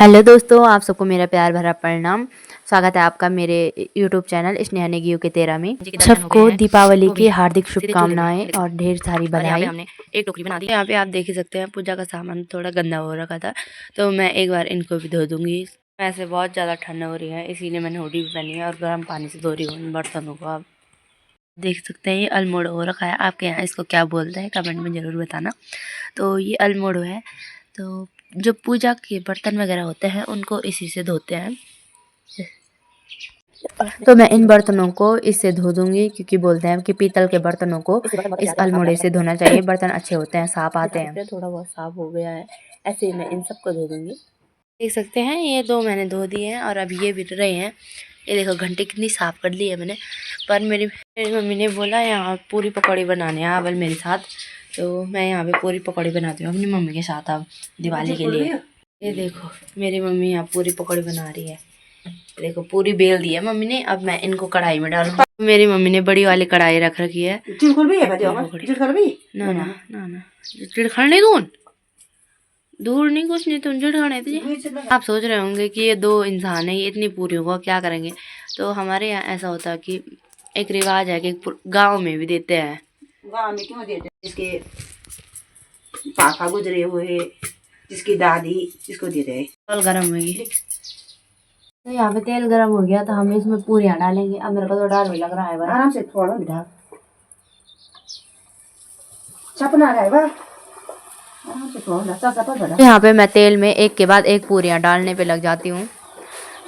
Hello दोस्तों, आप सबको मेरा प्यार भरा प्रणाम। स्वागत है आपका मेरे यूट्यूब चैनल स्नेहा नेगी के 13 में। सबको दीपावली की हार्दिक शुभकामनाएं और ढेर सारी बधाई। हमने एक टोकरी बना दी। यहाँ पे आप देख ही सकते हैं पूजा का सामान थोड़ा गंदा हो रखा था, तो मैं एक बार इनको भी धो दूंगी। वैसे बहुत ज़्यादा ठंड हो रही है, इसीलिए मैंने हुडी भी पहनी है और गर्म पानी से धो रही हूँ इन बर्तनों को। आप देख सकते हैं ये अल्मोड़ो हो रखा है। आपके यहाँ इसको क्या बोलते हैं कमेंट में ज़रूर बताना। तो ये अल्मोड़ो है। तो जो पूजा के बर्तन वगैरह होते हैं उनको इसी से धोते हैं। तो मैं इन बर्तनों को इससे धो दूंगी, क्योंकि बोलते हैं कि पीतल के बर्तनों को इस अल्मोड़े से धोना चाहिए। बर्तन अच्छे होते हैं, साफ आते हैं। थोड़ा बहुत साफ हो गया है, ऐसे ही मैं इन सबको धो दूंगी। देख सकते हैं ये दो मैंने धो दिए हैं और अब ये बिट रहे हैं। ये देखो घंटी कितनी साफ कर ली है मैंने। पर मेरी मम्मी ने बोला यहाँ पूरी पकौड़ी बनाने हैं अवल मेरे साथ, तो मैं यहाँ पे पूरी पकौड़ी बनाती हूँ अपनी मम्मी के साथ अब दिवाली के लिए। ये देखो मेरी मम्मी यहाँ पूरी पकौड़ी बना रही है। देखो पूरी बेल दी है मम्मी ने, अब मैं इनको कढ़ाई में डालूंगी। मेरी मम्मी ने बड़ी वाली कढ़ाई रख रखी है। ना ना ना ना चिड़खड़ने दूर नहीं, कुछ नहीं, तुम चिड़खाने थे। आप सोच रहे होंगे कि ये दो इंसान है, ये इतनी पूरियों को क्या करेंगे। तो हमारे यहाँ ऐसा होता है कि एक रिवाज है कि गांव में भी देते हैं। गांव में क्यों देते हैं? जिसके पापा गुजरे हुए, जिसकी दादी, जिसको देते हैं। तेल गरम होगी, तो यहाँ पे तेल गरम हो गया तो हम इसमें पूरियां डालेंगे। अब मेरे को तो डर भी लग रहा है भाई। आराम से थोड़ा बिठा छपना रहेगा। यहाँ पे मैं तेल में एक के बाद एक पूरियां डालने पे लग जाती हूँ।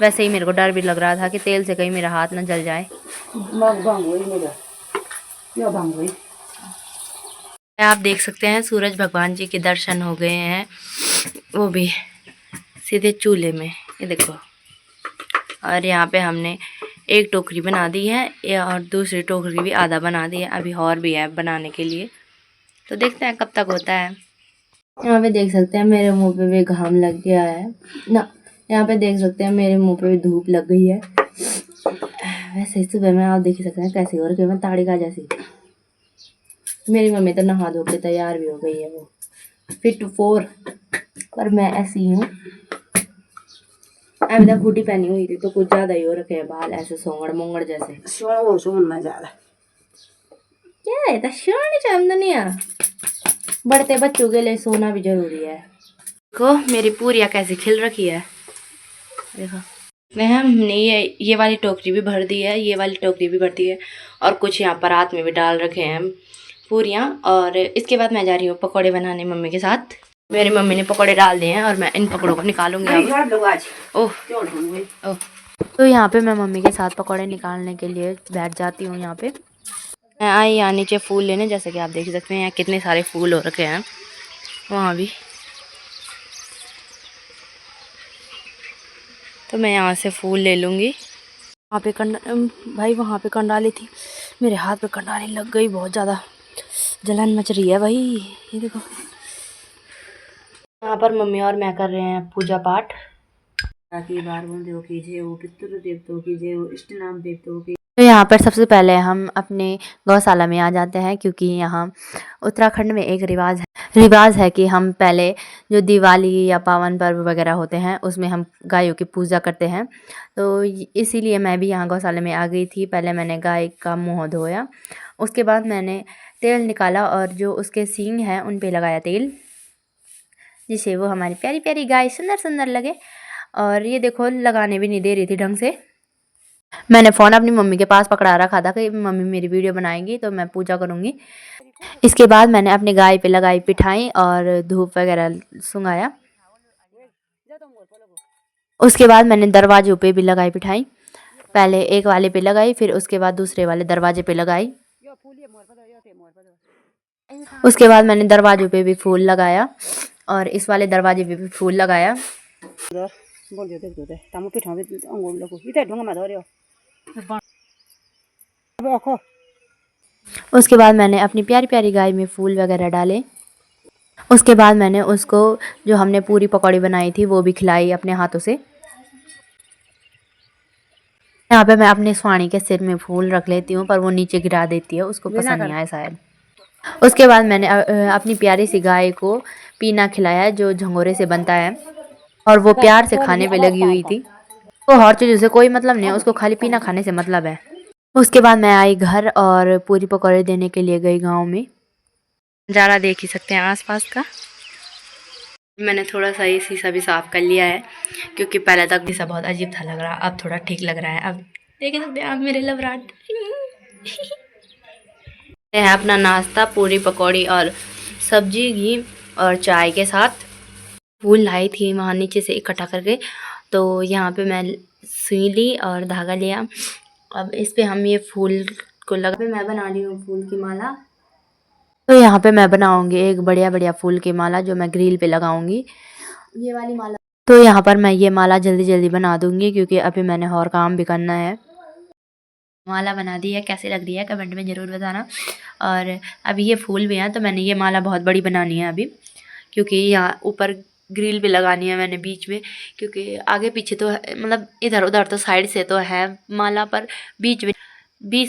वैसे ही मेरे को डर भी लग रहा था कि तेल से कहीं मेरा हाथ न जल जाए। आप देख सकते हैं सूरज भगवान जी के दर्शन हो गए हैं, वो भी सीधे चूल्हे में। ये देखो, और यहाँ पे हमने एक टोकरी बना दी है और दूसरी टोकरी भी आधा बना दी है। अभी और भी है बनाने के लिए, तो देखते हैं कब तक होता है। यहाँ पे देख सकते हैं मेरे मुंह पे भी घाम लग गया है ना। यहाँ पे देख सकते हैं मेरे मुंह पे भी धूप लग गई है। वैसे ही सुबह में आप देख सकते हैं कैसी हो रही है, मैं ताड़िका जैसी। मेरी मम्मी तो नहा धो के तैयार भी हो गई है, वो फिट टू 4। पर मैं ऐसी हूँ, अभी तक हुडी पहनी हुई थी तो कुछ ज्यादा ही हो रखे हैं बाल, ऐसे सोंगड़ मोंगड़ जैसे। क्या है तो सोने चांदनिया, बढ़ते बच्चों के लिए सोना भी जरूरी है। देखो मेरी पूरियां कैसी खिल रखी है, देखो। हमने ये वाली टोकरी भी भर दी है, ये वाली टोकरी भी भर दी है, और कुछ यहाँ पर रात में भी डाल रखे हैं पूरियां। और इसके बाद मैं जा रही हूँ पकौड़े बनाने मम्मी के साथ। मेरी मम्मी ने पकौड़े डाल दिए हैं और मैं इन पकौड़ों को निकालूंगी ओह ओह। तो यहाँ पे मैं मम्मी के साथ पकौड़े निकालने के लिए बैठ जाती हूँ। यहाँ पे मैं आई यहाँ नीचे फूल लेने, जैसे कि आप देख सकते हैं यहाँ कितने सारे फूल हो रखे हैं। वहाँ भी तो मैं यहाँ से फूल ले लूँगी। वहाँ पे भाई वहाँ पे कंडाली थी, मेरे हाथ पे कंडाली लग गई, बहुत ज़्यादा जलन मच रही है भाई। ये देखो यहाँ पर मम्मी और मैं कर रहे हैं पूजा पाठ। तो यहाँ पर सबसे पहले हम अपने गौशाला में आ जाते हैं, क्योंकि यहाँ उत्तराखंड में एक रिवाज है कि हम पहले जो दिवाली या पावन पर्व वगैरह होते हैं उसमें हम गायों की पूजा करते हैं। तो इसीलिए मैं भी यहाँ गौशाला में आ गई थी। पहले मैंने गाय का मुँह धोया, उसके बाद मैंने तेल निकाला और जो उसके सींग हैं उन पे लगाया तेल, जिससे वो हमारी प्यारी प्यारी गाय सुंदर सुंदर लगे। और ये देखो लगाने भी नहीं दे रही थी ढंग से। मैंने फ़ोन अपनी मम्मी के पास पकड़ा रखा था कि मम्मी मेरी वीडियो बनाएंगी तो मैं पूजा करूँगी। इसके बाद मैंने अपनी गाय पे लगाई पिठाई और धूप वगैरह सुंघाया। उसके बाद मैंने दरवाजों पे भी लगाई पिठाई, पहले एक वाले पे लगाई, फिर उसके बाद दूसरे वाले दरवाजे पे लगाई। उसके बाद मैंने दरवाजों पे भी फूल लगाया और इस वाले दरवाजे पे भी फूल लगाया। उसके बाद मैंने अपनी प्यारी प्यारी गाय में फूल वगैरह डाले। उसके बाद मैंने उसको जो हमने पूरी पकौड़ी बनाई थी वो भी खिलाई अपने हाथों से। यहाँ पे मैं अपने स्वाणी के सिर में फूल रख लेती हूँ, पर वो नीचे गिरा देती है, उसको पसंद नहीं आया शायद। उसके बाद मैंने अपनी प्यारी सी गाय को पीना खिलाया जो झंगोरे से बनता है। और वो प्यार से खाने पे लगी हुई थी। तो और चीज़ों से कोई मतलब नहीं है, उसको खाली पीना खाने से मतलब है। उसके बाद मैं आई घर और पूरी पकौड़े देने के लिए गई गाँव में। नज़ारा देख ही सकते हैं आसपास का। मैंने थोड़ा सा ये शीशा भी साफ कर लिया है क्योंकि पहले तक शीशा बहुत अजीब था लग रहा, अब थोड़ा ठीक लग रहा है। अब देख सकते हैं आप मेरे लवराट है अपना नाश्ता पूरी पकौड़ी और सब्जी घी और चाय के साथ। फूल लाई थी वहाँ नीचे से इकट्ठा करके, तो यहाँ पे मैं सुई ली और धागा लिया। अब इस पे हम ये फूल को लगा, मैं बना रही हूँ फूल की माला। तो यहाँ पे मैं बनाऊंगी एक बढ़िया बढ़िया फूल की माला जो मैं ग्रिल पे लगाऊंगी, ये वाली माला। तो यहाँ पर मैं ये माला जल्दी जल्दी बना दूंगी क्योंकि अभी मैंने और काम भी करना है। माला बना दी है, कैसी लग रही है कमेंट में ज़रूर बताना। और अभी ये फूल भी हैं तो मैंने ये माला बहुत बड़ी बनानी है अभी, क्योंकि यहाँ ऊपर ग्रिल भी लगानी है मैंने बीच में, क्योंकि आगे पीछे तो मतलब इधर उधर तो साइड से तो है माला, पर बीच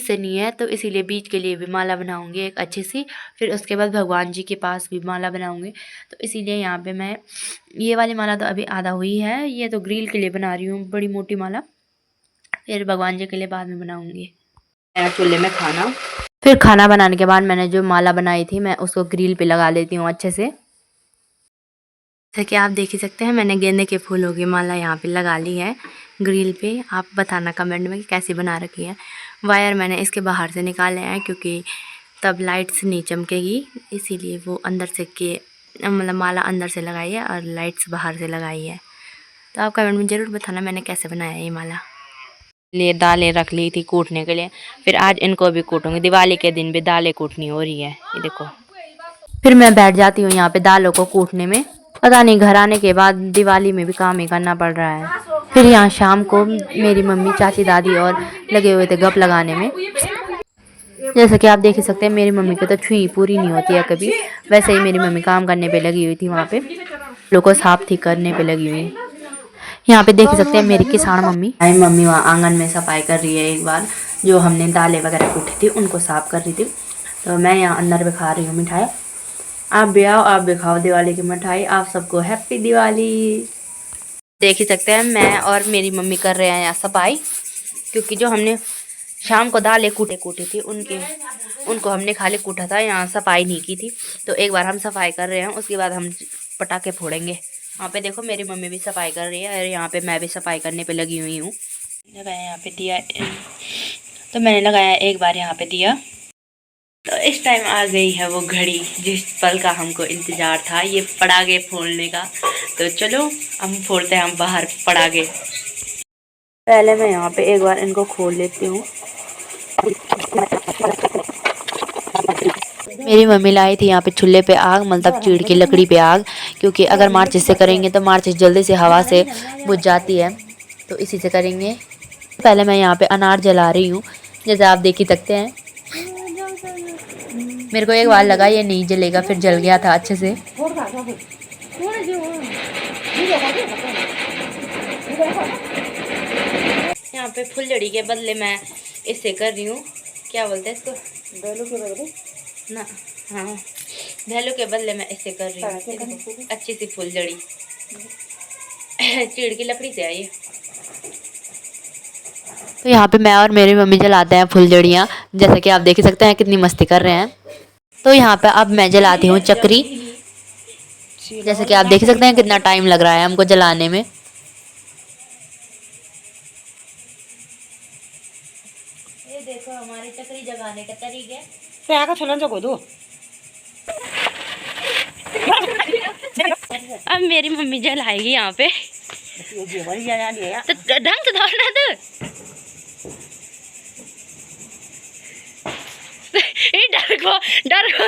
से नहीं है, तो इसीलिए बीच के लिए भी माला बनाऊंगी एक अच्छी सी। फिर उसके बाद भगवान जी के पास भी माला बनाऊंगी, तो इसीलिए यहाँ पे मैं ये वाली माला तो अभी आधा हुई है, ये तो ग्रिल के लिए बना रही हूँ बड़ी मोटी माला, फिर भगवान जी के लिए बाद में बनाऊंगी। चूल्हे में खाना, फिर खाना बनाने के बाद मैंने जो माला बनाई थी मैं उसको ग्रिल पे लगा लेती हूँ अच्छे से। जैसे कि आप देख ही सकते हैं मैंने गेंदे के फूलों की माला यहाँ पे लगा ली है ग्रिल पे। आप बताना कमेंट में कि कैसी बना रखी है। वायर मैंने इसके बाहर से निकाले हैं क्योंकि तब लाइट्स नहीं चमकेगी, इसीलिए वो अंदर से के मतलब माला अंदर से लगाई है और लाइट्स बाहर से लगाई है। तो आप कमेंट में ज़रूर बताना मैंने कैसे बनाया ये माला। लिए दालें रख ली थी कूटने के लिए, फिर आज इनको भी कूटूंगी। दिवाली के दिन भी दालें कूटनी हो रही है, ये देखो। फिर मैं बैठ जाती हूँ यहाँ पे दालों को कूटने में। पता नहीं घर आने के बाद दिवाली में भी काम ही करना पड़ रहा है। फिर यहाँ शाम को मेरी मम्मी चाची दादी और लगे हुए थे गप लगाने में। जैसा कि आप देख ही सकते हैं मेरी मम्मी की तो छुई पूरी नहीं होती है कभी, वैसे ही मेरी मम्मी काम करने पे लगी हुई थी वहाँ पे, लोगों को साफ ठीक करने पे लगी हुई। यहाँ पे देख सकते हैं मेरी किसान मम्मी। मम्मी वहाँ आंगन में सफाई कर रही है, एक बार जो हमने दालें वगैरह कूटी थी उनको साफ कर रही थी। तो मैं यहाँ अंदर भी खा रही हूँ मिठाई। आप भी आओ, आप भी खाओ दिवाली की मिठाई। आप सबको हैप्पी दिवाली। देख ही सकते हैं मैं और मेरी मम्मी कर रहे हैं यहाँ सफाई, क्योंकि जो हमने शाम को दालें कूटी थी उनको हमने खाली कूटा था, यहाँ सफाई नहीं की थी। तो एक बार हम सफाई कर रहे हैं, उसके बाद हम पटाखे फोड़ेंगे। वहाँ पे देखो मेरी मम्मी भी सफाई कर रही है और यहाँ पे मैं भी सफाई करने पे लगी हुई हूँ। लगाया यहाँ पे दिया, तो मैंने लगाया एक बार यहाँ पे दिया। तो इस टाइम आ गई है वो घड़ी जिस पल का हमको इंतज़ार था, ये पटाखे फोड़ने का। तो चलो हम फोड़ते हैं हम बाहर पटाखे। पहले मैं यहाँ पे एक बार इनको खोल लेती हूँ। मेरी मम्मी लाई थी यहाँ पे चूल्हे पे आग, मतलब चीड़ की लकड़ी पे आग, क्योंकि अगर माचिस से करेंगे तो माचिस जल्दी से हवा से बुझ जाती है, तो इसी से करेंगे। पहले मैं यहाँ पे अनार जला रही हूँ, जैसे आप देख ही सकते हैं। मेरे को एक बार लगा ये नहीं जलेगा, फिर जल गया था अच्छे से। यहाँ पे फुलझड़ी के बदले मैं इससे कर रही हूँ, क्या बोलते हैं इसको, बैलू के बदले ना, हाँ बैलू के बदले मैं इससे कर रही हूँ अच्छी सी फुलझड़ी। चीड़ की लकड़ी से आई। तो यहाँ पे मैं और मेरी मम्मी जलाते हैं फुलझड़ियाँ, जैसे कि आप देख ही सकते हैं कितनी मस्ती कर रहे हैं। तो यहाँ पे अब मैं जलाती हूँ चक्री, जैसे कि आप देख ही सकते हैं कितना टाइम लग रहा है हमको जलाने में। ये देखो हमारी चक्री जगाने का तरीके। अब मेरी मम्मी जलाएगी यहाँ पे, तो ढंग से दौड़ना तो डर को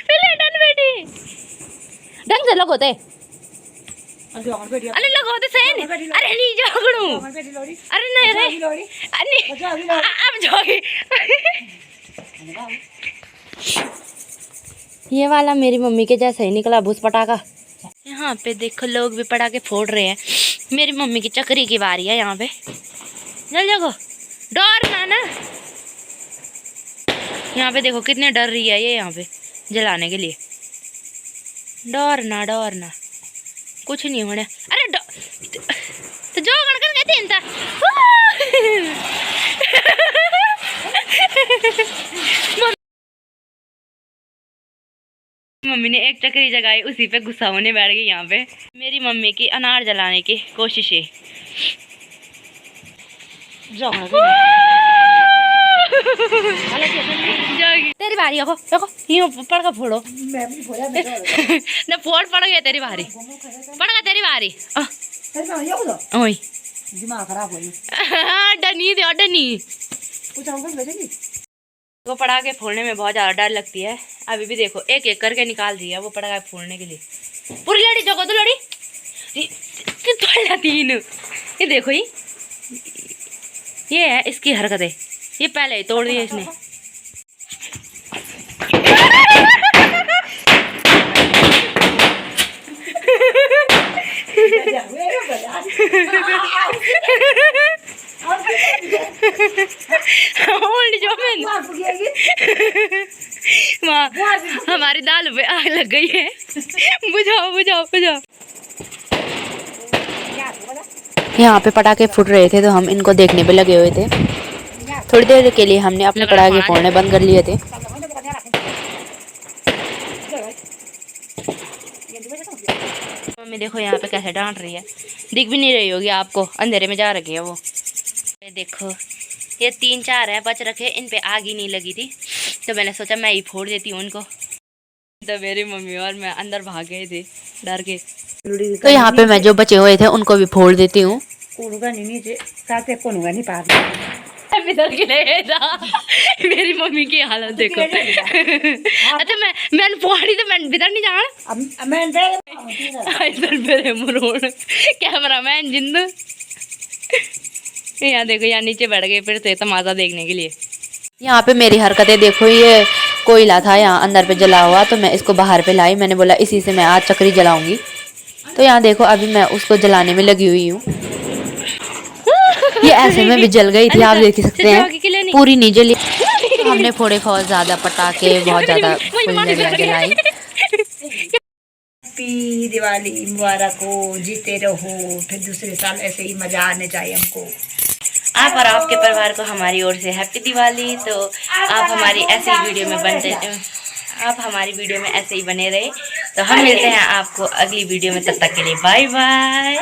पहले डर बेटी ढंग से लगोते, अरे लगोते सही। अरे नहीं जोगड़ू, अरे नहीं रे, अरे अब जोगी। ये वाला मेरी मम्मी के जैसा ही निकला भूस पटाखा। यहाँ पे देखो लोग भी पटाखे फोड़ रहे हैं। मेरी मम्मी की चक्री की बारी है यहाँ पे। जल जाओ, डर ना। यहाँ पे देखो कितने डर रही है ये यहाँ पे जलाने के लिए। डर ना कुछ कुछ नहीं होने। अरे तो जो गणकर कहते हैं मम्मी ने एक चक्री जगाई, उसी पे गुस्सा होने बैठ गई। यहाँ पे मेरी मम्मी की अनार जलाने की कोशिश है। तेरी बारी देखो देखो यूं पड़ का फोड़ो न फोड़ पड़ गया तेरी बारी पड़ गया तेरी बारी ओए दिमाग खराब हो डनी दे डनी वो पटाखे फोड़ने में बहुत ज़्यादा डर लगती है। अभी भी देखो एक एक करके निकाल रही है वो पटाखे फोड़ने के लिए। पूरी लड़ी जगह तो लड़ी तीन ये देखो ये है इसकी हरकतें। ये पहले ही तोड़ दिया इसने। माँ हमारी दाल पे आग लग गई है। बुझाओ बुझाओ बुझाओ। यहाँ पे पटाखे फूट रहे थे तो हम इनको देखने पे लगे हुए थे। थोड़ी देर के लिए हमने अपने पटाखे फोड़ने बंद कर लिए थे। मम्मी देखो यहाँ पे कैसे डांट रही है। दिख भी नहीं रही होगी आपको, अंधेरे में जा रखी है वो। ये देखो ये 3-4 है बच रखे, इन पे आग ही नहीं लगी थी तो मैंने सोचा मैं ही फोड़ देती हूँ उनको। तो मेरी मम्मी और मैं अंदर भाग गए थे डर के। तो यहाँ पे मैं जो बचे हुए थे उनको भी फोड़ देती हूँ। मेरी मम्मी की हालत देखो। अच्छा मैंने फोड़ी तो मैं भीतर नहीं जाना। कैमरा मैन जिंदू यहाँ देखो यहाँ नीचे बैठ गए फिर से तमाशा देखने के लिए। यहाँ पे मेरी हरकतें देखो। ये कोयला था यहाँ अंदर पे जला हुआ तो मैं इसको बाहर पे लाई। मैंने बोला इसी से मैं आज चक्री जलाऊंगी। तो यहाँ देखो अभी मैं उसको जलाने में लगी हुई हूँ। ये ऐसे में भी जल गई थी, आप देख सकते हैं पूरी नहीं जली। हमने फोड़े बहुत ज्यादा पटाखे, बहुत ज्यादा फुलझड़ियाँ जलाई। हैप्पी दिवाली मुबारक हो, जीते रहो, फिर दूसरे साल ऐसे ही मजा आने चाहिए हमको। आप और आपके परिवार को हमारी ओर से हैप्पी दिवाली। तो आप हमारी ऐसे ही वीडियो में आप हमारी वीडियो में ऐसे ही बने रहे। तो हम मिलते हैं आपको अगली वीडियो में, तब तक के लिए बाय बाय।